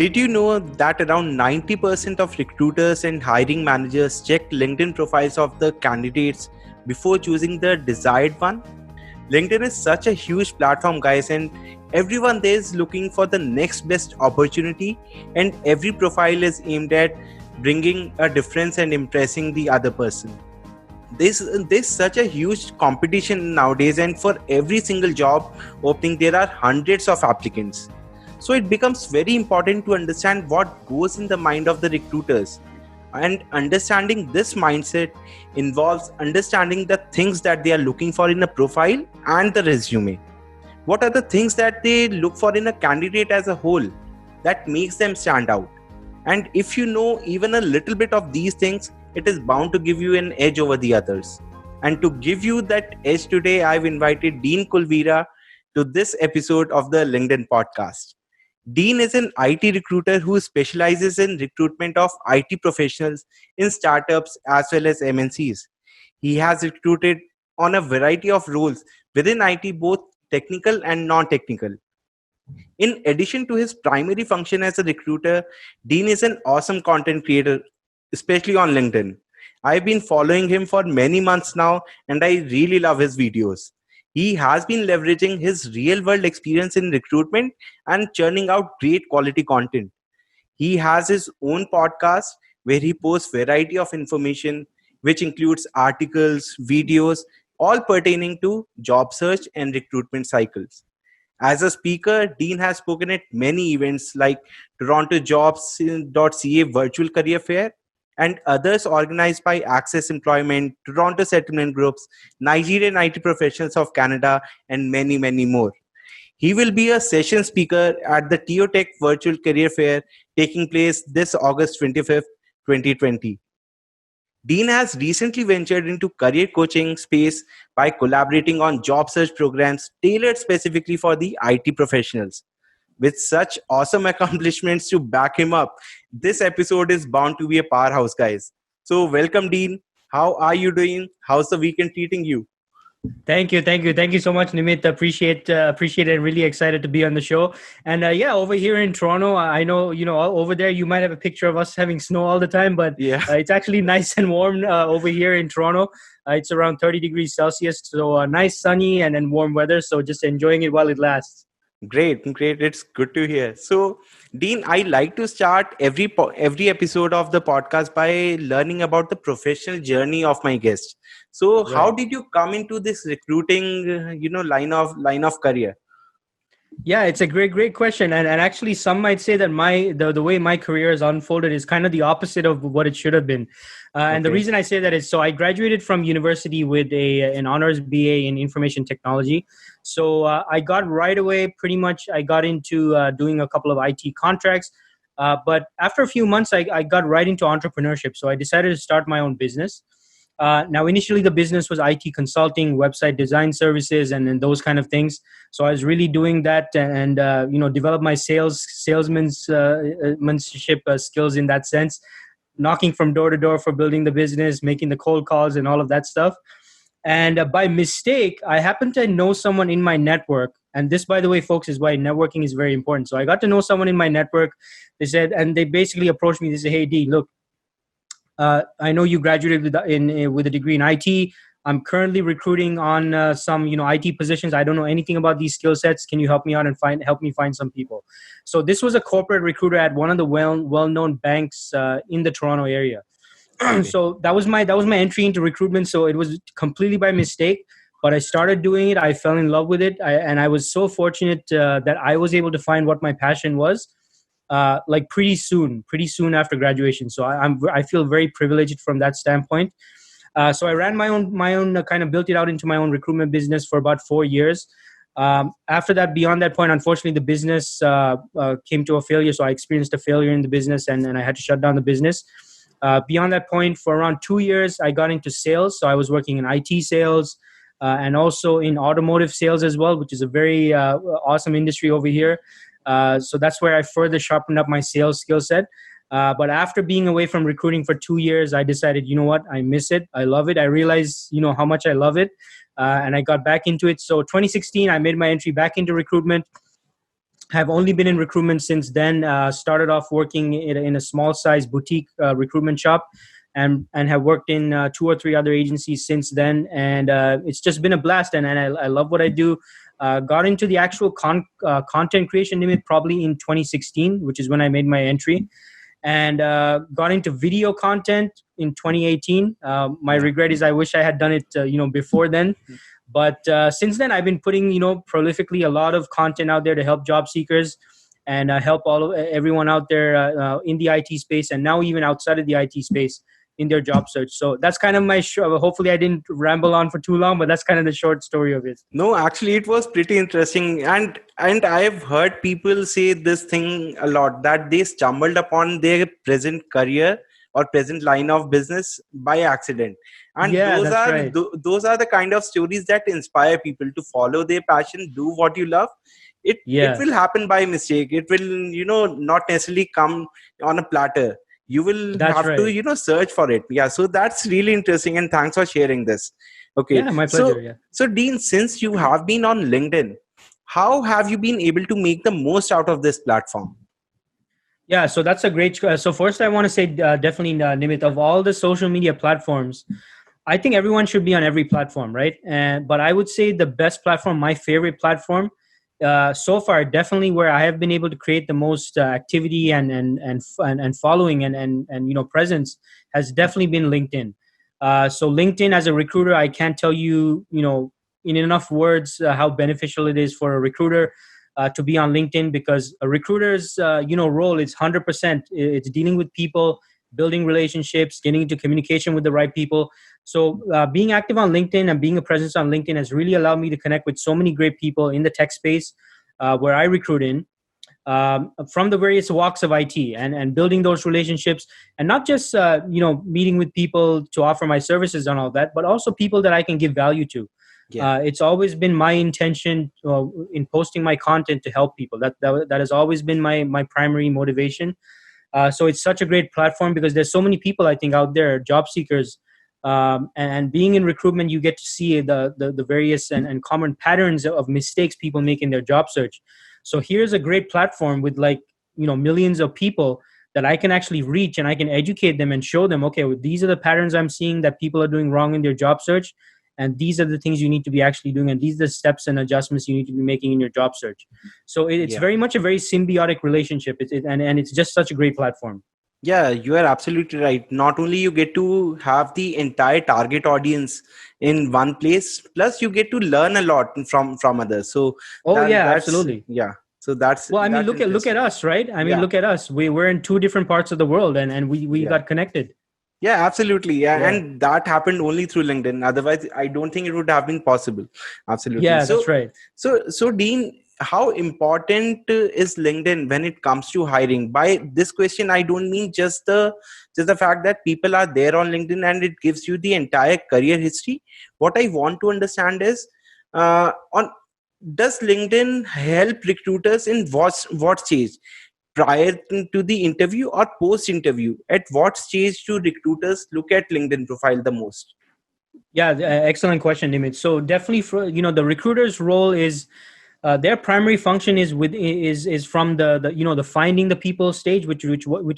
Did you know that around 90% of recruiters and hiring managers check LinkedIn profiles of the candidates before choosing the desired one? LinkedIn is such a huge platform, guys, and everyone there is looking for the next best opportunity, and every profile is aimed at bringing a difference and impressing the other person. There's such a huge competition nowadays, and for every single job opening there are hundreds of applicants. So it becomes very important to understand what goes in the mind of the recruiters, and understanding this mindset involves understanding the things that they are looking for in a profile and the resume. What are the things that they look for in a candidate as a whole that makes them stand out? And if you know even a little bit of these things, it is bound to give you an edge over the others. And to give you that edge today, I've invited Dean Kulvira to this episode of the LinkedIn podcast. Dean is an IT recruiter who specializes in recruitment of IT professionals in startups as well as MNCs. He has recruited on a variety of roles within IT, both technical and non-technical. In addition to his primary function as a recruiter, Dean is an awesome content creator, especially on LinkedIn. I've been following him for many months now, and I really love his videos. He has been leveraging his real world experience in recruitment and churning out great quality content. He has his own podcast where he posts variety of information which includes articles, videos, all pertaining to job search and recruitment cycles. As a speaker, Dean has spoken at many events like Toronto Jobs.ca Virtual Career Fair and others organized by Access Employment, Toronto Settlement Groups, Nigerian IT Professionals of Canada, and many, many more. He will be a session speaker at the TOTech Virtual Career Fair taking place this August 25th, 2020. Dean has recently ventured into career coaching space by collaborating on job search programs tailored specifically for the IT professionals. With such awesome accomplishments to back him up, this episode is bound to be a powerhouse, guys. So, welcome, Dean. How are you doing? How's the weekend treating you? Thank you so much, Nimit. Appreciate it. Really excited to be on the show. And yeah, over here in Toronto, I know over there you might have a picture of us having snow all the time, but Yeah. it's actually nice and warm over here in Toronto. It's around 30 degrees Celsius, so nice, sunny, and then warm weather. So just enjoying it while it lasts. Great, great. It's good to hear. So, Dean, I like to start every episode of the podcast by learning about the professional journey of my guest. So, how Right. did you come into this recruiting, line of career? Yeah, it's a great question. And actually some might say that the way my career has unfolded is kind of the opposite of what it should have been. And the Okay, reason I say that is, so I graduated from university with an honors BA in information technology. So I got right away, pretty much I got into doing a couple of IT contracts. But after a few months, I got right into entrepreneurship. So I decided to start my own business. Now, initially, the business was IT consulting, website design services, and those kind of things. So I was really doing that, and develop my salesmanship skills in that sense, knocking from door to door for building the business, making the cold calls, and all of that stuff. And by mistake, I happened to know someone in my network. And this, by the way, folks, is why networking is very important. So I got to know someone in my network. They basically approached me. They said, "Hey, D, look, I know you graduated with a degree in IT. I'm currently recruiting on some IT positions. I don't know anything about these skill sets. Can you help me out and help me find some people?" So this was a corporate recruiter at one of the well-known banks in the Toronto area. okay, So that was my entry into recruitment. So it was completely by mistake, but I started doing it. I fell in love with it, and I was so fortunate that I was able to find what my passion was like pretty soon after graduation. So I feel very privileged from that standpoint. So I ran my own kind of built it out into my own recruitment business for about 4 years. After that, beyond that point, unfortunately, the business came to a failure. So I experienced a failure in the business, and I had to shut down the business. Beyond that point, for around 2 years, I got into sales. So I was working in IT sales and also in automotive sales as well, which is a very awesome industry over here. So that's where I further sharpened up my sales skill set. But after being away from recruiting for 2 years, I decided, you know what, I miss it. I love it. I realized, how much I love it. And I got back into it. So 2016, I made my entry back into recruitment. Have only been in recruitment since then. Started off working in a small size boutique recruitment shop, and have worked in 2 or 3 other agencies since then. And it's just been a blast, and I love what I do. Got into the actual content creation limit probably in 2016, which is when I made my entry, and got into video content in 2018. My regret is I wish I had done it before then. But since then, I've been putting, prolifically a lot of content out there to help job seekers and help everyone out there in the IT space, and now even outside of the IT space in their job search. So that's kind of my show. Hopefully I didn't ramble on for too long, but that's kind of the short story of it. No, actually, it was pretty interesting, and I've heard people say this thing a lot, that they stumbled upon their present career or present line of business by accident. And those are the kind of stories that inspire people to follow their passion, do what you love. It will happen by mistake. It will not necessarily come on a platter. You will to search for it. Yeah, so that's really interesting, and thanks for sharing this. Okay, yeah, my pleasure. So Dean, since you have been on LinkedIn, how have you been able to make the most out of this platform? Yeah, so that's a great. So first, I want to say definitely, Nimit, of all the social media platforms, I think everyone should be on every platform, right? But I would say the best platform, my favorite platform, so far, definitely where I have been able to create the most activity and following and presence, has definitely been LinkedIn. So LinkedIn, as a recruiter, I can't tell you in enough words how beneficial it is for a recruiter to be on LinkedIn, because a recruiter's role is 100%. It's dealing with people, building relationships, getting into communication with the right people. So being active on LinkedIn and being a presence on LinkedIn has really allowed me to connect with so many great people in the tech space where I recruit in, from the various walks of IT, and building those relationships, and not just meeting with people to offer my services and all that, but also people that I can give value to. Yeah. It's always been my intention in posting my content to help people. That has always been my primary motivation. So it's such a great platform because there's so many people, I think, out there, job seekers, and being in recruitment, you get to see the various and common patterns of mistakes people make in their job search. So here's a great platform with millions of people that I can actually reach, and I can educate them and show them, okay, well, these are the patterns I'm seeing that people are doing wrong in their job search. And these are the things you need to be actually doing. And these are the steps and adjustments you need to be making in your job search. So it's very much a very symbiotic relationship. And it's just such a great platform. Yeah, you are absolutely right. Not only you get to have the entire target audience in one place, plus you get to learn a lot from others. So absolutely. Yeah. So that's well. I mean, look at us, right? I mean, look at us. We're in 2 different parts of the world, and we got connected. Yeah, absolutely. Yeah. And that happened only through LinkedIn. Otherwise, I don't think it would have been possible. Absolutely. Yeah, that's right. So Dean, how important is LinkedIn when it comes to hiring? By this question, I don't mean just the fact that people are there on LinkedIn and it gives you the entire career history. What I want to understand is, does LinkedIn help recruiters in what stage? Prior to the interview or post interview? At what stage do recruiters look at LinkedIn profile the most? Yeah, excellent question, Nimit. So definitely, for the recruiter's role is their primary function is from the finding the people stage, which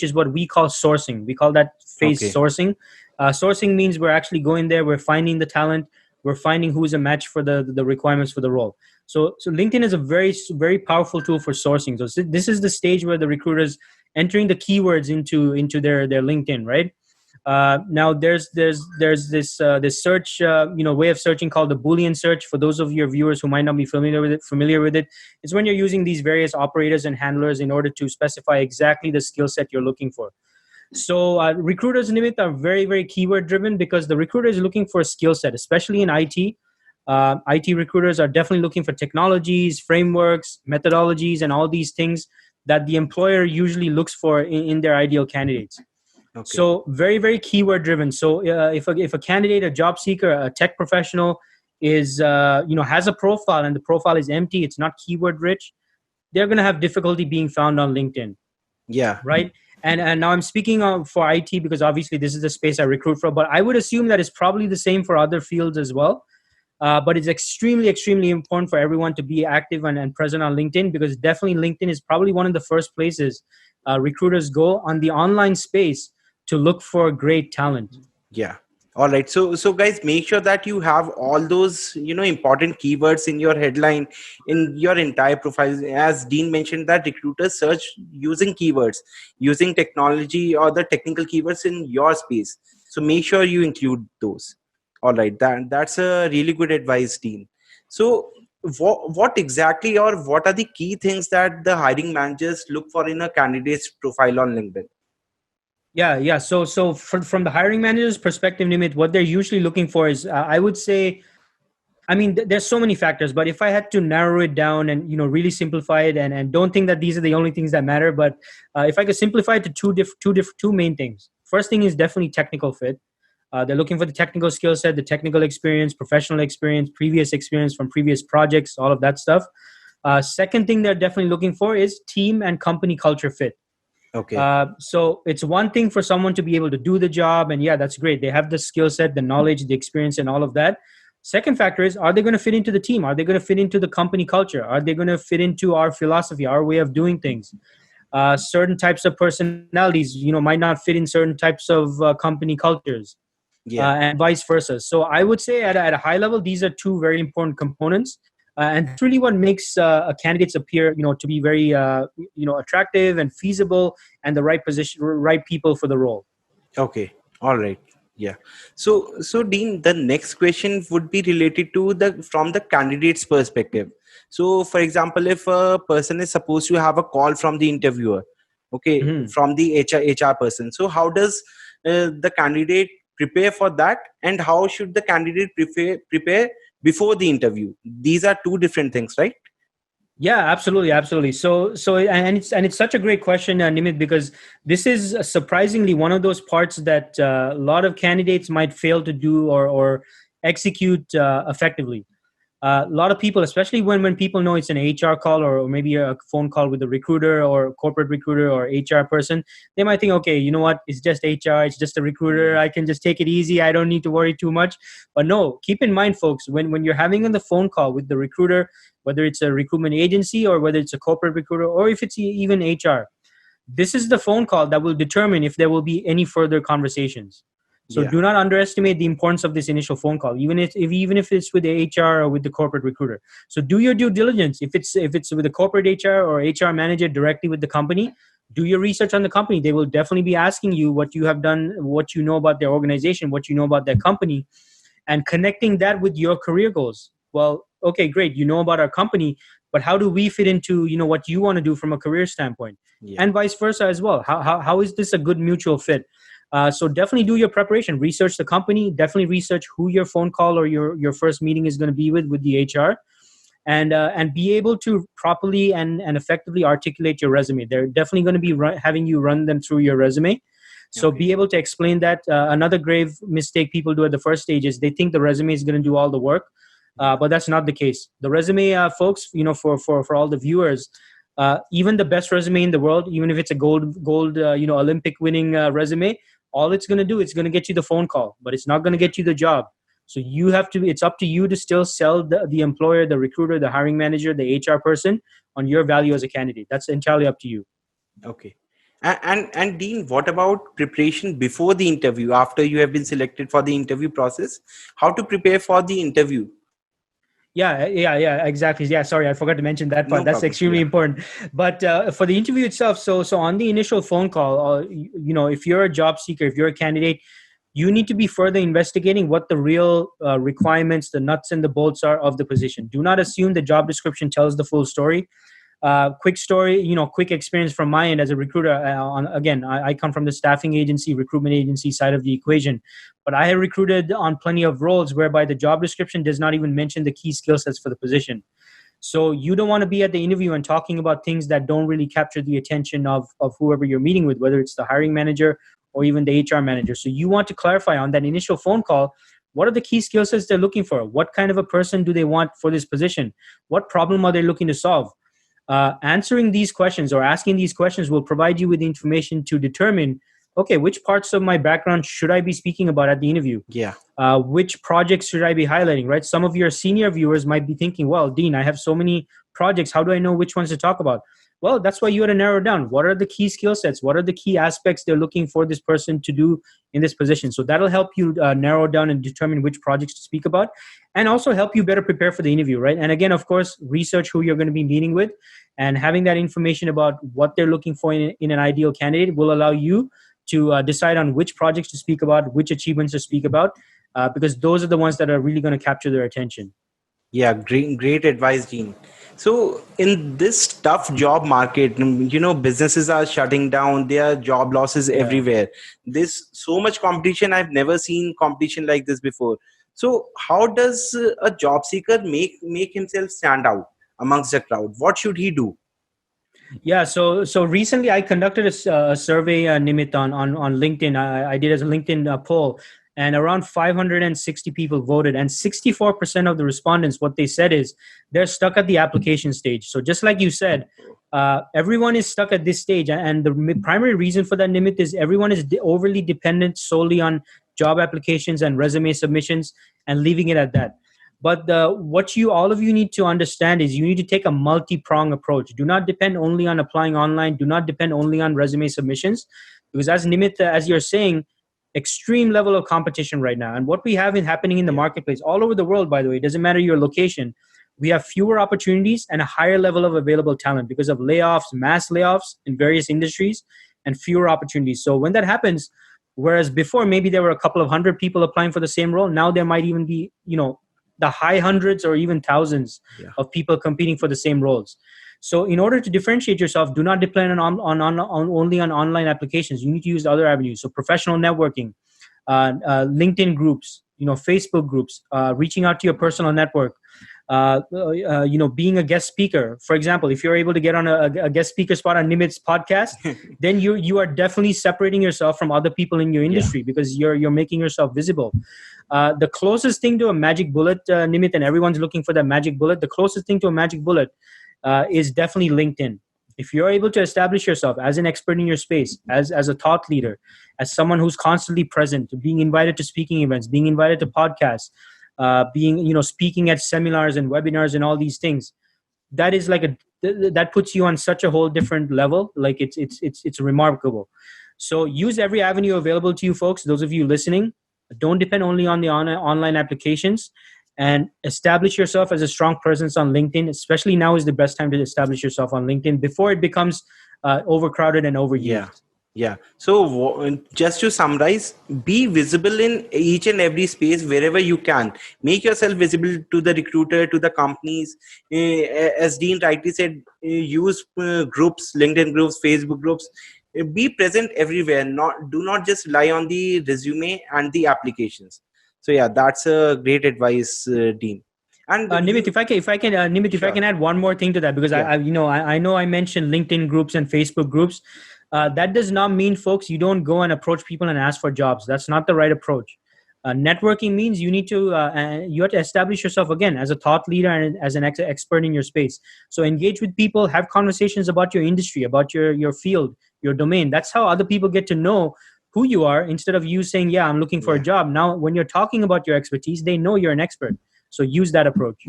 is what we call sourcing. We call that phase sourcing. Sourcing means we're actually going there, we're finding the talent, we're finding who's a match for the requirements for the role. So LinkedIn is a very, very powerful tool for sourcing. So this is the stage where the recruiters entering the keywords into their LinkedIn, right? Now there's this search way of searching called the Boolean search. For those of your viewers who might not be familiar with it, it's when you're using these various operators and handlers in order to specify exactly the skill set you're looking for. So recruiters, Nimit, are very, very keyword driven because the recruiter is looking for a skill set, especially in IT. IT recruiters are definitely looking for technologies, frameworks, methodologies, and all these things that the employer usually looks for in their ideal candidates. Okay. So very, very keyword driven. So if a candidate, a job seeker, a tech professional is has a profile and the profile is empty, it's not keyword rich, they're going to have difficulty being found on LinkedIn. Yeah. Right. And now I'm speaking for IT because obviously this is the space I recruit for, but I would assume that it's probably the same for other fields as well. But it's extremely, extremely important for everyone to be active and present on LinkedIn, because definitely LinkedIn is probably one of the first places recruiters go on the online space to look for great talent. Yeah. All right. So guys, make sure that you have all those, important keywords in your headline, in your entire profile. As Dean mentioned, that recruiters search using keywords, using technology or the technical keywords in your space. So make sure you include those. All right. That's a really good advice, Dean. So what exactly, or what are the key things that the hiring managers look for in a candidate's profile on LinkedIn? Yeah. So from the hiring manager's perspective, Nimit, what they're usually looking for is, I would say, I mean, there's so many factors, but if I had to narrow it down and really simplify it, and don't think that these are the only things that matter, but if I could simplify it to two main things. First thing is definitely technical fit. They're looking for the technical skill set, the technical experience, professional experience, previous experience from previous projects, all of that stuff. Second thing they're definitely looking for is team and company culture fit. Okay. So it's one thing for someone to be able to do the job, and yeah, that's great. They have the skill set, the knowledge, the experience, and all of that. Second factor is, are they going to fit into the team? Are they going to fit into the company culture? Are they going to fit into our philosophy, our way of doing things? Certain types of personalities, might not fit in certain types of company cultures, Yeah. and vice versa. So I would say at a high level, these are two very important components. And it's really what makes a candidates appear, to be very, attractive and feasible, and the right position, right people for the role. Okay. All right. Yeah. So Dean, the next question would be related to from the candidate's perspective. So, for example, if a person is supposed to have a call from the interviewer, okay, Mhm. from the HR person. So, how does the candidate prepare for that, and how should the candidate prepare before the interview? These are two different things, right? Yeah, absolutely. So, and it's such a great question, Nimit, because this is surprisingly one of those parts that a lot of candidates might fail to do or execute effectively. A lot of people, especially when people know it's an HR call, or maybe a phone call with a recruiter or corporate recruiter or HR person, they might think, okay, you know what, it's just HR, it's just a recruiter, I can just take it easy, I don't need to worry too much. But no, keep in mind, folks, when you're having on the phone call with the recruiter, whether it's a recruitment agency or whether it's a corporate recruiter, or if it's even HR, this is the phone call that will determine if there will be any further conversations. So Yeah. do not underestimate the importance of this initial phone call, even if it's with the HR or with the corporate recruiter. So do your due diligence. If it's with the corporate HR or HR manager directly with the company, do your research on the company. They will definitely be asking you what you have done, what you know about their organization, what you know about their company, and connecting that with your career goals. Well, okay, great. You know about our company, but how do we fit into what you want to do from a career standpoint, Yeah. and vice versa as well? How is this a good mutual fit? So definitely do your preparation. Research the company. Definitely research who your phone call or your first meeting is going to be with the HR, and be able to properly and effectively articulate your resume. They're definitely going to be having you run them through your resume. So Okay. be able to explain that. Another grave mistake people do at the first stage is they think the resume is going to do all the work, Yeah. but that's not the case. The resume, folks, for all the viewers, even the best resume in the world, even if it's a gold Olympic winning resume, all it's going to do, it's going to get you the phone call, but it's not going to get you the job. So it's up to you to still sell the employer, the recruiter, the hiring manager, the HR person on your value as a candidate. That's entirely up to you. Okay. And Dean, what about preparation before the interview, after you have been selected for the interview process? How to prepare for the interview? Yeah, exactly. Yeah, sorry, I forgot to mention that part. No That's problem. extremely Yeah. important. But for the interview itself, so on the initial phone call, if you're a job seeker, if you're a candidate, you need to be further investigating what the real requirements, the nuts and the bolts are of the position. Do not assume the job description tells the full story. Quick story, quick experience from my end as a recruiter. I come from the staffing agency, recruitment agency side of the equation, but I have recruited on plenty of roles whereby the job description does not even mention the key skill sets for the position. So you don't want to be at the interview and talking about things that don't really capture the attention of whoever you're meeting with, whether it's the hiring manager or even the HR manager. So you want to clarify on that initial phone call, what are the key skill sets they're looking for? What kind of a person do they want for this position? What problem are they looking to solve? Answering these questions or asking these questions will provide you with the information to determine okay, which parts of my background should I be speaking about at the interview? Yeah. Which projects should I be highlighting, right? Some of your senior viewers might be thinking, well, Dean, I have so many projects. How do I know which ones to talk about? Well, that's why you got to narrow down. What are the key skill sets? What are the key aspects they're looking for this person to do in this position? So that'll help you narrow down and determine which projects to speak about, and also help you better prepare for the interview, right? And again, of course, research who you're going to be meeting with, and having that information about what they're looking for in an ideal candidate will allow you to decide on which projects to speak about, which achievements to speak about, because those are the ones that are really going to capture their attention. Yeah, great advice, Dean. So in this tough job market, businesses are shutting down. There are job losses everywhere. There's so much competition. I've never seen competition like this before. So how does a job seeker make himself stand out amongst the crowd? What should he do? Yeah, so recently I conducted a survey, Nimit, on LinkedIn. I did as a LinkedIn poll, and around 560 people voted, and 64% of the respondents, what they said is they're stuck at the application stage. So just like you said, everyone is stuck at this stage, and the primary reason for that, Nimit, is everyone is overly dependent solely on job applications and resume submissions, and leaving it at that. But what all of you need to understand is you need to take a multi-prong approach. Do not depend only on applying online. Do not depend only on resume submissions, because as Nimit, as you're saying, extreme level of competition right now. And what we have happening in the marketplace all over the world, by the way, it doesn't matter your location. We have fewer opportunities and a higher level of available talent because of layoffs, mass layoffs in various industries, and fewer opportunities. So when that happens, whereas before maybe there were a couple of hundred people applying for the same role, now there might even be, the high hundreds or even thousands of people competing for the same roles. So in order to differentiate yourself, do not depend on only on online applications. You need to use other avenues. So professional networking, LinkedIn groups, Facebook groups, reaching out to your personal network, being a guest speaker. For example, if you're able to get on a guest speaker spot on Nimit's podcast, then you are definitely separating yourself from other people in your industry because you're making yourself visible. The closest thing to a magic bullet, Nimit, and everyone's looking for that magic bullet. The closest thing to a magic bullet is definitely LinkedIn. If you're able to establish yourself as an expert in your space, as a thought leader, as someone who's constantly present, being invited to speaking events, being invited to podcasts, speaking at seminars and webinars and all these things, that is that puts you on such a whole different level. Like it's remarkable. So use every avenue available to you, folks. Those of you listening, don't depend only on the online applications, and establish yourself as a strong presence on LinkedIn. Especially now is the best time to establish yourself on LinkedIn before it becomes overcrowded and overused. Yeah. So just to summarize, be visible in each and every space wherever you can. Make yourself visible to the recruiter, to the companies. As Dean rightly said, use groups, LinkedIn groups, Facebook groups. Be present everywhere. Do not just rely on the resume and the applications. So yeah, that's a great advice, Dean. And Nimit, if I can add one more thing to that, because I know I mentioned LinkedIn groups and Facebook groups. That does not mean, folks, you don't go and approach people and ask for jobs. That's not the right approach. Networking means you need to you have to establish yourself again as a thought leader and as an expert in your space. So engage with people, have conversations about your industry, about your field, your domain. That's how other people get to know who you are, instead of you saying, I'm looking for a job. Now, when you're talking about your expertise, they know you're an expert. So use that approach.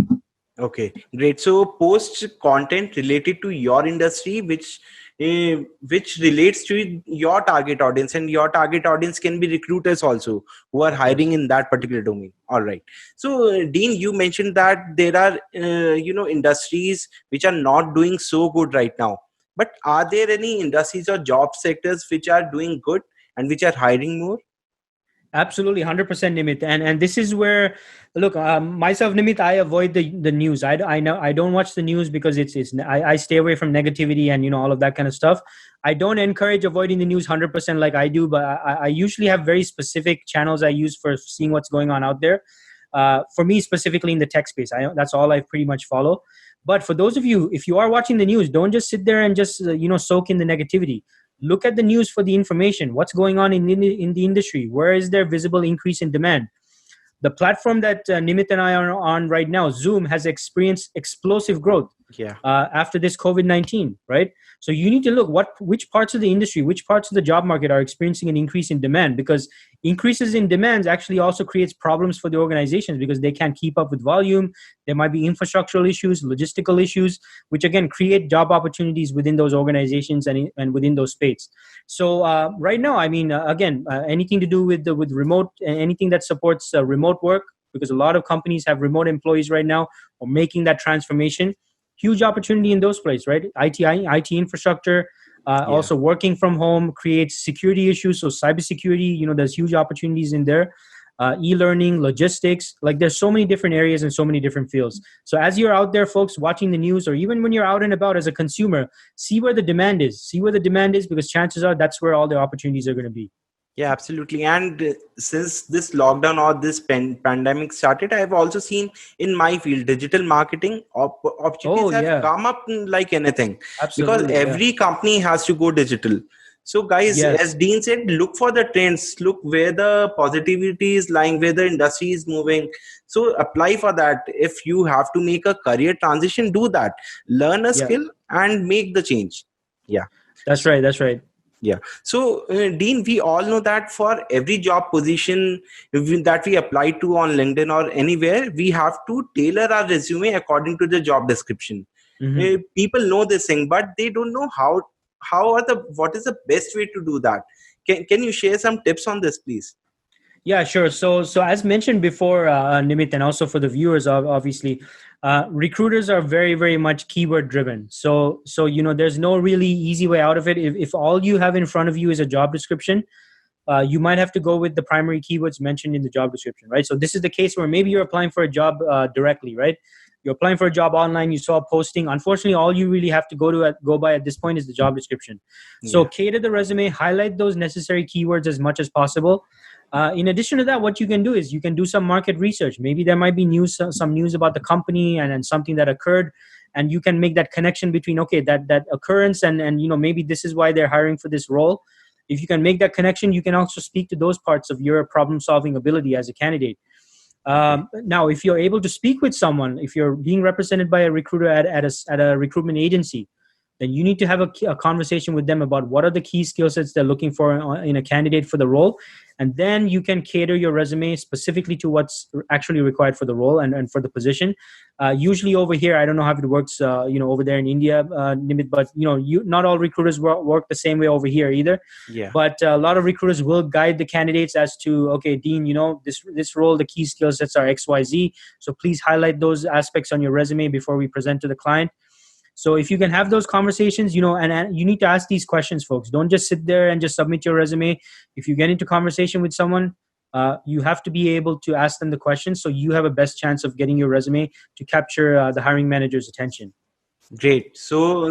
Okay, great. So post content related to your industry, which relates to your target audience, and your target audience can be recruiters also who are hiring in that particular domain. All right. So Dean, you mentioned that there are industries which are not doing so good right now, but are there any industries or job sectors which are doing good and which are hiring more? Absolutely, 100%, Nimit, and this is where, look, myself, Nimit, I avoid the news. I know I don't watch the news because I stay away from negativity and all of that kind of stuff. I don't encourage avoiding the news 100% like I do, but I usually have very specific channels I use for seeing what's going on out there. For me, specifically in the tech space, that's all I pretty much follow. But for those of you, if you are watching the news, don't just sit there and just soak in the negativity. Look at the news for the information. What's going on in the industry? Where is there visible increase in demand? The platform that Nimit and I are on right now, Zoom, has experienced explosive growth. Yeah. After this COVID-19, right? So you need to look which parts of the industry, which parts of the job market are experiencing an increase in demand, because increases in demands actually also creates problems for the organizations because they can't keep up with volume. There might be infrastructural issues, logistical issues, which again create job opportunities within those organizations and within those spaces. So right now, I mean, again, anything to do with remote, anything that supports remote work, because a lot of companies have remote employees right now or making that transformation. Huge opportunity in those places, right? IT infrastructure, Yeah. also working from home creates security issues. So cybersecurity, there's huge opportunities in there. E-learning, logistics, like there's so many different areas and so many different fields. So as you're out there, folks, watching the news, or even when you're out and about as a consumer, see where the demand is. See where the demand is, because chances are that's where all the opportunities are going to be. Yeah, absolutely. And since this lockdown or this pandemic started, I have also seen in my field digital marketing opportunities Oh have yeah, come up like anything, because absolutely. Yeah. every company has to go digital. So, guys, as Yes. Dean said, look for the trends, look where the positivity is lying, where the industry is moving. So, apply for that. If you have to make a career transition, do that. Learn a Yeah. skill and make the change. Yeah. That's right. That's right. Yeah. So, Dean, we all know that for every job position that we apply to on LinkedIn or anywhere, we have to tailor our resume according to the job description. Hmm. People know this thing, but they don't know what is the best way to do that. Can you share some tips on this, please? Yeah, sure. So as mentioned before, Nimit, and also for the viewers, obviously, recruiters are very, very much keyword driven. So there's no really easy way out of it. If all you have in front of you is a job description, you might have to go with the primary keywords mentioned in the job description, right? So this is the case where maybe you're applying for a job directly, right? You're applying for a job online. You saw a posting. Unfortunately, all you really have to go by at this point is the job description. So Yeah. cater the resume, highlight those necessary keywords as much as possible. In addition to that, what you can do is you can do some market research. Maybe there might be some news about the company and something that occurred, and you can make that connection between, okay, that occurrence and maybe this is why they're hiring for this role. If you can make that connection, you can also speak to those parts of your problem solving ability as a candidate. Okay. Now, if you're able to speak with someone, if you're being represented by a recruiter at a recruitment agency, then you need to have a conversation with them about what are the key skill sets they're looking for in a candidate for the role. And then you can cater your resume specifically to what's actually required for the role and for the position. Usually over here, I don't know how it works, over there in India, Nimit, but not all recruiters work the same way over here either. Yeah. But a lot of recruiters will guide the candidates as to, okay, Dean, this role, the key skill sets are XYZ. So please highlight those aspects on your resume before we present to the client. So if you can have those conversations, and you need to ask these questions, folks. Don't just sit there and just submit your resume. If you get into conversation with someone, you have to be able to ask them the questions so you have a best chance of getting your resume to capture the hiring manager's attention. Great. So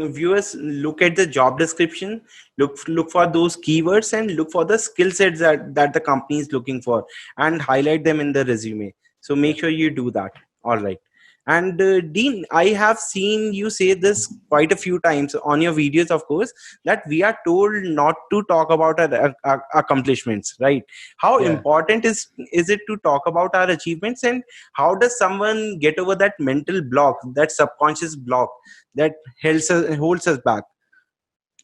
viewers, look at the job description, look for those keywords and look for the skill sets that the company is looking for and highlight them in the resume. So make sure you do that. All right. And Dean, I have seen you say this quite a few times on your videos, of course, that we are told not to talk about our accomplishments, right? How Yeah. important is it to talk about our achievements, and how does someone get over that mental block, that subconscious block that holds us back?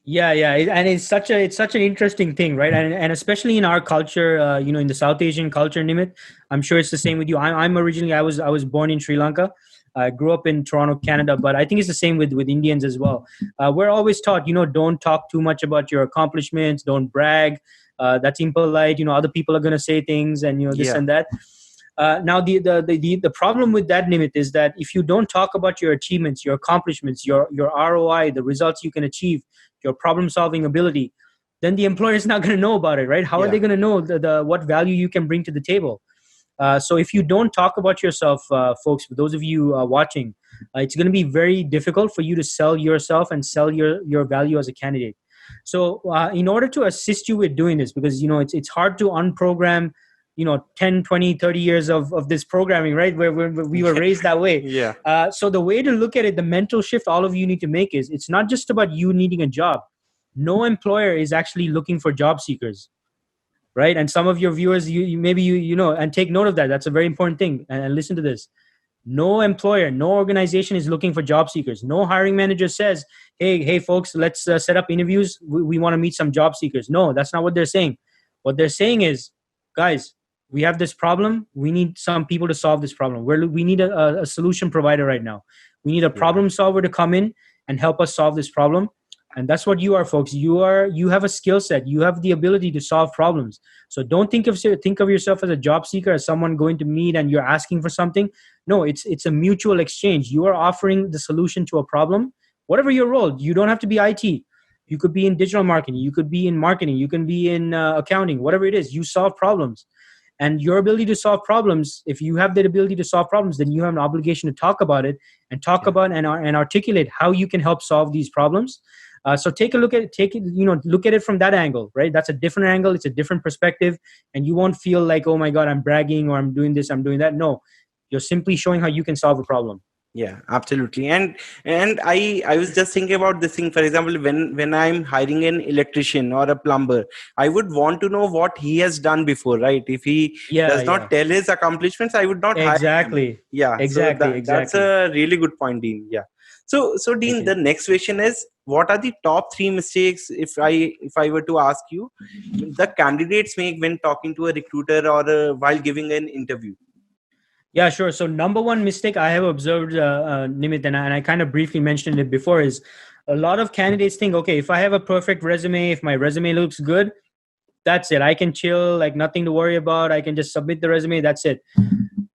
Yeah. And it's such an interesting thing, right? And especially in our culture, in the South Asian culture, Nimit, I'm sure it's the same with you. I'm originally, I was born in Sri Lanka. I grew up in Toronto, Canada, but I think it's the same with Indians as well. We're always taught, don't talk too much about your accomplishments, don't brag. That's impolite. Other people are going to say things, and this Yeah. and that. Now, the problem with that, Nimit, is that if you don't talk about your achievements, your accomplishments, your ROI, the results you can achieve, your problem solving ability, then the employer is not going to know about it, right? How are Yeah. they going to know the what value you can bring to the table? So if you don't talk about yourself, folks, for those of you watching, it's going to be very difficult for you to sell yourself and sell your value as a candidate. So in order to assist you with doing this, because it's hard to unprogram 10, 20, 30 years of this programming, right, where we were raised that way. Yeah. So the way to look at it, the mental shift all of you need to make is, it's not just about you needing a job. No employer is actually looking for job seekers, right? And some of your viewers, you maybe and take note of that. That's a very important thing. And listen to this. No employer, no organization is looking for job seekers. No hiring manager says, hey folks, let's set up interviews. We want to meet some job seekers. No, that's not what they're saying. What they're saying is, guys, we have this problem. We need some people to solve this problem. We need a solution provider right now. We need a Yeah. problem solver to come in and help us solve this problem. And that's what you are, folks. You have a skill set. You have the ability to solve problems. So don't think of yourself as a job seeker, as someone going to meet and you're asking for something. No, it's a mutual exchange. You are offering the solution to a problem, whatever your role. You don't have to be IT. You could be in digital marketing. You could be in marketing. You can be in accounting. Whatever it is, you solve problems. And your ability to solve problems, if you have that ability to solve problems, then you have an obligation to talk about it and talk about and articulate how you can help solve these problems. So take a look at it, look at it from that angle, right? That's a different angle. It's a different perspective. And you won't feel like, oh my God, I'm bragging or I'm doing this, I'm doing that. No, you're simply showing how you can solve a problem. Yeah, absolutely. And I was just thinking about this thing. For example, when I'm hiring an electrician or a plumber, I would want to know what he has done before, right? If he Yeah, does yeah. not tell his accomplishments, I would not hire him. Exactly. Yeah, so Exactly. that's Exactly. a really good point, Dean. Yeah. So Thank Dean, you. the next question is, what are the top three mistakes, if I were to ask you, the candidates make when talking to a recruiter or while giving an interview? Yeah, sure. So number one mistake I have observed, Nimit, and I kind of briefly mentioned it before, is a lot of candidates think, okay, if I have a perfect resume, if my resume looks good, that's it. I can chill, like nothing to worry about. I can just submit the resume. That's it.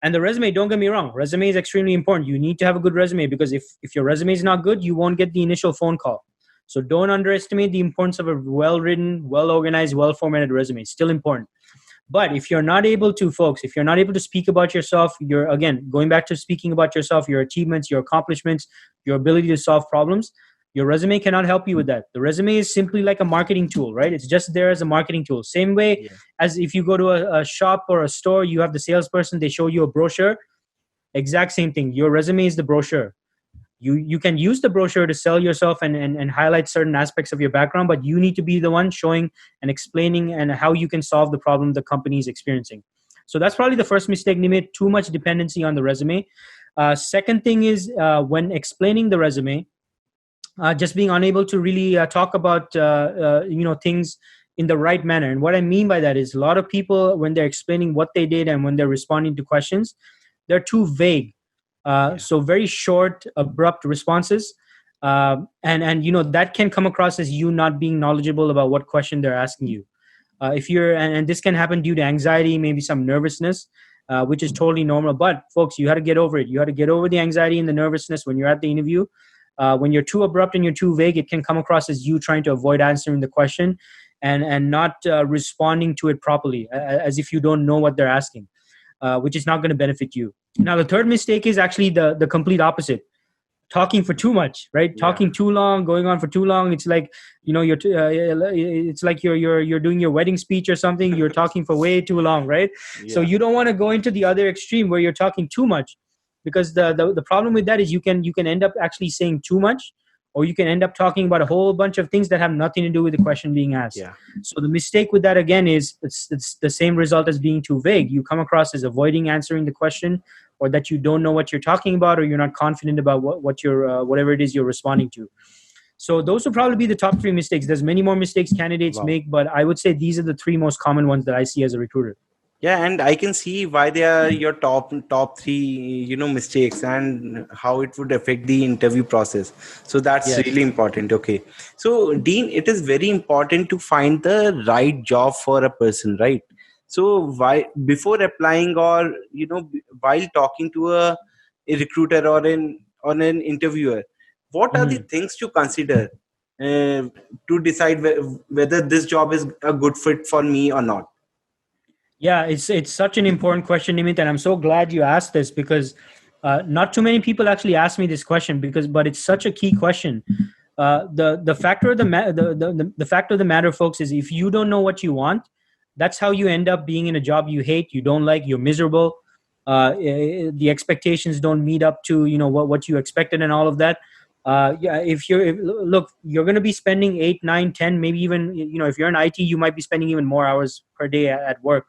And the resume, don't get me wrong, resume is extremely important. You need to have a good resume, because if your resume is not good, you won't get the initial phone call. So don't underestimate the importance of a well written, well organized, well formatted resume. It's still important. But if you're not able to, folks, if you're not able to speak about yourself, you're, again, going back to speaking about yourself, your achievements, your accomplishments, your ability to solve problems, your resume cannot help you with that. The resume is simply like a marketing tool, right? It's just there as a marketing tool. Same way Yeah. as if you go to a shop or a store, you have the salesperson, they show you a brochure. Exact same thing. Your resume is the brochure. You can use the brochure to sell yourself and highlight certain aspects of your background, but you need to be the one showing and explaining and how you can solve the problem the company is experiencing. So that's probably the first mistake, Nimit, too much dependency on the resume. Second thing is, when explaining the resume, just being unable to really talk about things in the right manner. And what I mean by that is, a lot of people, when they're explaining what they did and when they're responding to questions, they're too vague. Yeah. So very short, abrupt responses, and that can come across as you not being knowledgeable about what question they're asking you. If you're and this can happen due to anxiety, maybe some nervousness, which is totally normal. But folks, you had to get over it. You had to get over the anxiety and the nervousness when you're at the interview. When you're too abrupt and you're too vague, it can come across as you trying to avoid answering the question and not responding to it properly, as if you don't know what they're asking, which is not going to benefit you. Now, the third mistake is actually the complete opposite. Talking for too much, right? Yeah. Talking too long, going on for too long. It's like, it's like you're doing your wedding speech or something. You're talking for way too long, right? So Yeah. you don't want to go into the other extreme where you're talking too much, because the problem with that is you can end up actually saying too much, or you can end up talking about a whole bunch of things that have nothing to do with the question being asked. Yeah. So the mistake with that, again, is it's the same result as being too vague. You come across as avoiding answering the question, or that you don't know what you're talking about, or you're not confident about what you're whatever it is you're responding to. So those would probably be the top three mistakes. There's many more mistakes candidates Wow. make, but I would say these are the three most common ones that I see as a recruiter. Yeah, and I can see why they are your top three, mistakes and how it would affect the interview process. So that's Yes. really important. Okay. So Dean, it is very important to find the right job for a person, right? So why before applying or while talking to a recruiter or an interviewer, what are the Mhm. things to consider to decide whether this job is a good fit for me or not? Yeah, it's such an important question, Nimit, and I'm so glad you asked this, because not too many people actually ask me this question, but it's such a key question. The factor of the fact of the matter, folks, is if you don't know what you want, that's how you end up being in a job you hate, you don't like, you're miserable. The expectations don't meet up to what you expected and all of that. Yeah, look, you're going to be spending 8, 9, 10, maybe even if you're in IT, you might be spending even more hours per day at work.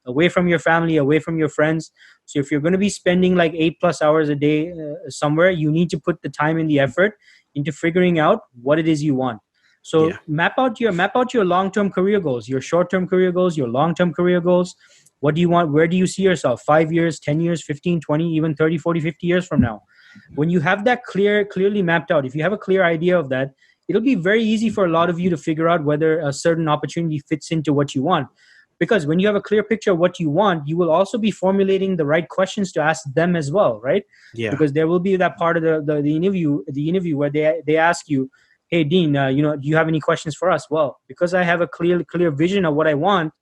away from your family, away from your friends. So if you're going to be spending like 8+ hours a day somewhere, you need to put the time and the effort into figuring out what it is you want. So Yeah. map out your long-term career goals, your short-term career goals, your long-term career goals. What do you want? Where do you see yourself 5 years, 10 years, 15, 20, even 30, 40, 50 years from now? When you have that clearly mapped out, if you have a clear idea of that, it'll be very easy for a lot of you to figure out whether a certain opportunity fits into what you want. Because when you have a clear picture of what you want, you will also be formulating the right questions to ask them as well, right? Yeah. Because there will be that part of the interview where they ask you, hey Dean, do you have any questions for us? Well, because I have a clear vision of what I want,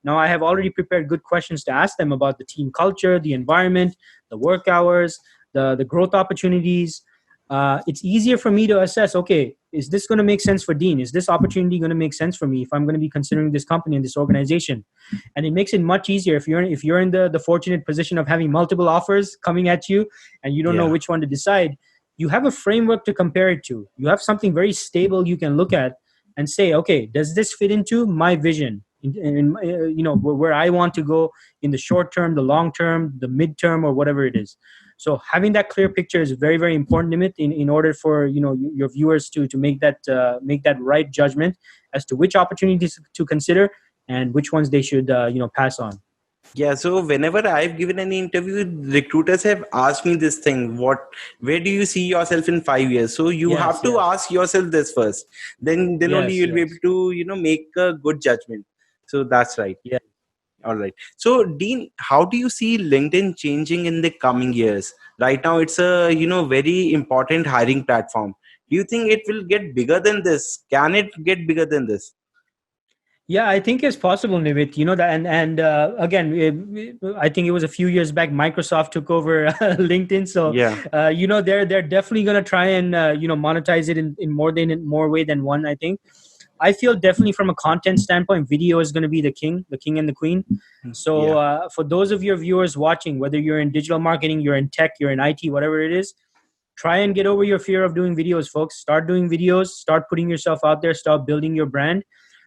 now I have already prepared good questions to ask them about the team culture, the environment, the work hours, the growth opportunities. It's easier for me to assess, okay, is this going to make sense for Dean? Is this opportunity going to make sense for me if I'm going to be considering this company and this organization? And it makes it much easier if you're in the fortunate position of having multiple offers coming at you and you don't know Yeah. which one to decide. You have a framework to compare it to. You have something very stable you can look at and say, okay, does this fit into my vision? Where I want to go in the short term, the long term, the midterm, or whatever it is. So having that clear picture is very, very important, Nimit, in order for your viewers to make that right judgment as to which opportunities to consider and which ones they should pass on. Yeah, so whenever I've given any interview, recruiters have asked me this thing: where do you see yourself in 5 years? So you Yes, have to yes. ask yourself this first. Then only Yes, you'll be yes. able to make a good judgment. So that's right. Yeah. All right. So Dean, how do you see LinkedIn changing in the coming years? Right now, it's a very important hiring platform. Do you think it will get bigger than this? Can it get bigger than this? Yeah, I think it's possible, Nivit. You know that, and again, I think it was a few years back. Microsoft took over LinkedIn, so Yeah. they're definitely going to try and monetize it in more way than one. I think. I feel definitely from a content standpoint, video is going to be the king and the queen. So Yeah. for those of your viewers watching, whether you're in digital marketing, you're in tech, you're in IT, whatever it is, try and get over your fear of doing videos, folks. Start doing videos. Start putting yourself out there. Start building your brand.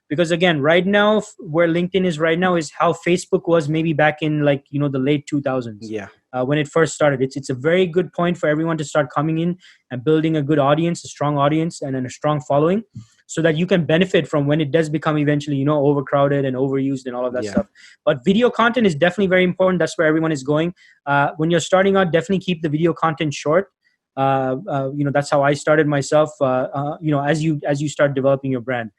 Because again, right now, where LinkedIn is right now is how Facebook was maybe back in the late 2000s Yeah. when it first started. It's a very good point for everyone to start coming in and building a good audience, a strong audience, and then a strong following, so that you can benefit from when it does become eventually overcrowded and overused and all of that Yeah. stuff. But video content is definitely very important. That's where everyone is going. When you're starting out, definitely keep the video content short. That's how I started myself. As you start developing your brand.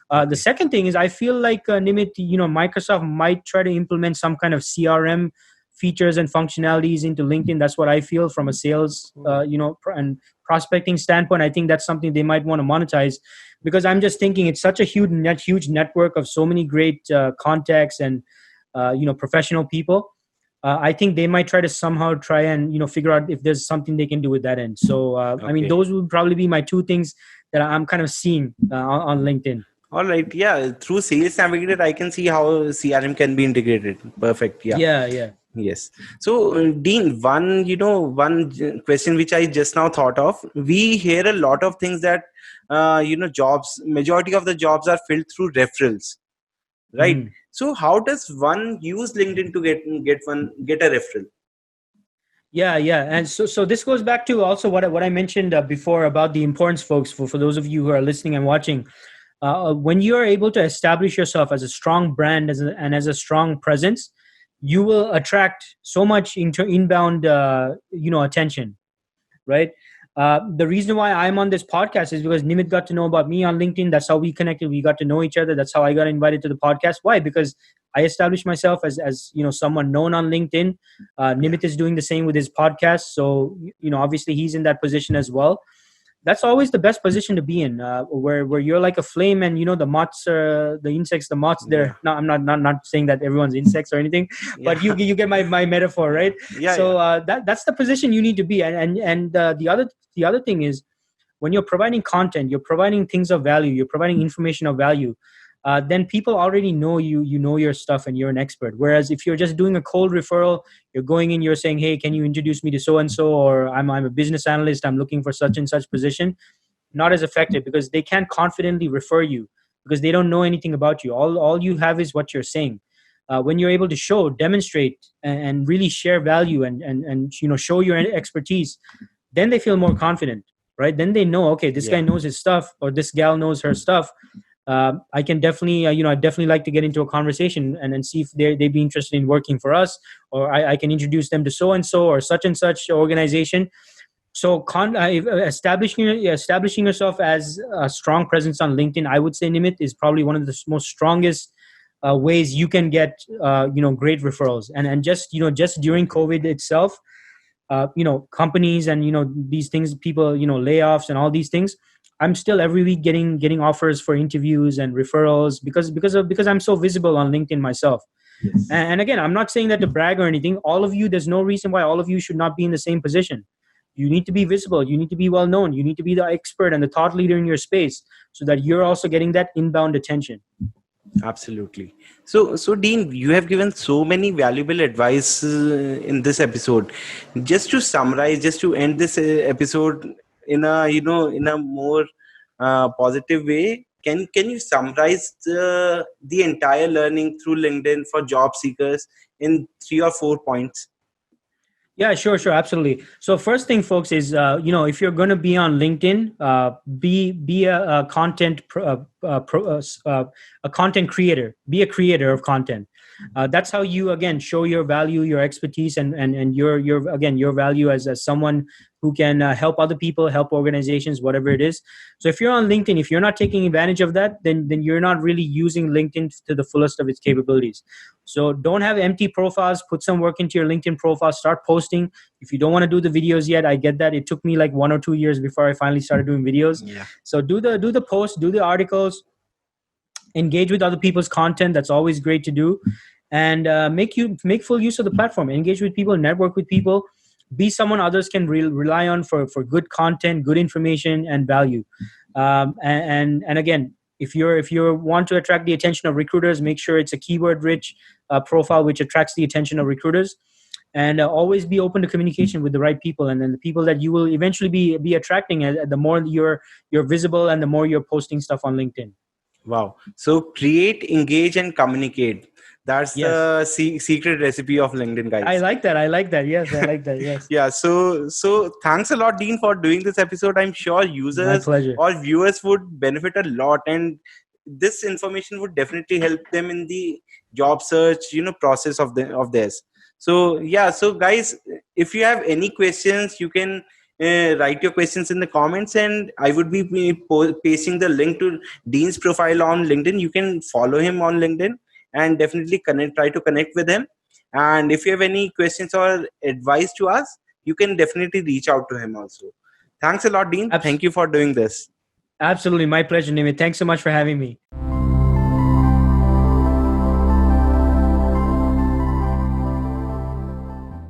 The Okay. second thing is, I feel like Nimit, Microsoft might try to implement some kind of CRM features and functionalities into LinkedIn. That's what I feel from a sales, and prospecting standpoint. I think that's something they might want to monetize, because I'm just thinking it's such a huge network of so many great contacts and professional people. I think they might try and figure out if there's something they can do with that end. So I mean, Okay. those would probably be my two things that I'm kind of seeing on LinkedIn. All right. Yeah. Through Sales Navigator, I can see how CRM can be integrated. Perfect. Yeah. Yeah. Yes. So, Dean, one question which I just now thought of. We hear a lot of things that, jobs. Majority of the jobs are filled through referrals, right? Mhm. So, how does one use LinkedIn to get a referral? Yeah, and so this goes back to also what I mentioned before about the importance, folks. For those of you who are listening and watching, when you are able to establish yourself as a strong brand and as a strong presence, you will attract so much inbound attention, right? The reason why I'm on this podcast is because Nimit got to know about me on LinkedIn. That's how we connected. We got to know each other. That's how I got invited to the podcast. Why? Because I established myself as someone known on LinkedIn. Yeah. Nimit is doing the same with his podcast. So obviously he's in that position as well. That's always the best position to be in, where you're like a flame, and the moths, the insects, the moths. Yeah. No, I'm not saying that everyone's insects or anything, Yeah. but you get my metaphor, right? Yeah. So Yeah. that's the position you need to be, and the other thing is, when you're providing content, you're providing things of value, you're providing information of value, then people already know you know your stuff and you're an expert. Whereas if you're just doing a cold referral, you're going in, you're saying, hey, can you introduce me to so and so, or I'm a business analyst, I'm looking for such and such position, not as effective, because they can't confidently refer you because they don't know anything about you. All you have is what you're saying. when you're able to demonstrate, and really share value, and show your expertise, then they feel more confident, right? Then they know, okay, this guy knows his stuff, or this gal knows her stuff. I can definitely, I'd definitely like to get into a conversation and see if they'd be interested in working for us, or I can introduce them to so and so or such and such organization. So establishing yourself as a strong presence on LinkedIn, I would say, Nimit, is probably one of the most strongest ways you can get great referrals. And just during COVID itself, companies and these things, people, layoffs and all these things, I'm still every week getting offers for interviews and referrals because I'm so visible on LinkedIn myself. Yes. And again, I'm not saying that to brag or anything. All of you, there's no reason why all of you should not be in the same position. You need to be visible. You need to be well known. You need to be the expert and the thought leader in your space, so that you're also getting that inbound attention. Absolutely. So Dean, you have given so many valuable advice in this episode. Just to summarize, just to end this episode in a more positive way, can you summarize the entire learning through LinkedIn for job seekers in 3 or 4 points? Yeah, sure, absolutely. So first thing, folks, is if you're going to be on LinkedIn, be a content a content creator. Be a creator of content. That's how you, again, show your value, your expertise, and your value as someone who can help other people, help organizations, whatever it is. So if you're on LinkedIn, if you're not taking advantage of that, then you're not really using LinkedIn to the fullest of its capabilities. So don't have empty profiles. Put some work into your LinkedIn profile. Start posting. If you don't want to do the videos yet, I get that. It took me like 1 or 2 years before I finally started doing videos. Yeah. So do the posts, do the articles, engage with other people's content. That's always great to do. And make full use of the platform. Engage with people, network with people. Be someone others can rely on for good content, good information, and value. And again, if you want to attract the attention of recruiters, make sure it's a keyword-rich profile which attracts the attention of recruiters. And always be open to communication with the right people, and then the people that you will eventually be attracting. The more you're visible, and the more you're posting stuff on LinkedIn. Wow! So create, engage, and communicate. That's the secret recipe of LinkedIn, guys. I like that. Yes, I like that. Yes. Yeah. So thanks a lot, Dean, for doing this episode. I'm sure users or viewers would benefit a lot, and this information would definitely help them in the job search, process of theirs. So yeah. So guys, if you have any questions, you can write your questions in the comments, and I would be pasting the link to Dean's profile on LinkedIn. You can follow him on LinkedIn and definitely try to connect with him. And if you have any questions or advice to us, you can definitely reach out to him also. Thanks a lot, Dean. Thank you for doing this. Absolutely. My pleasure, Nimit. Thanks so much for having me.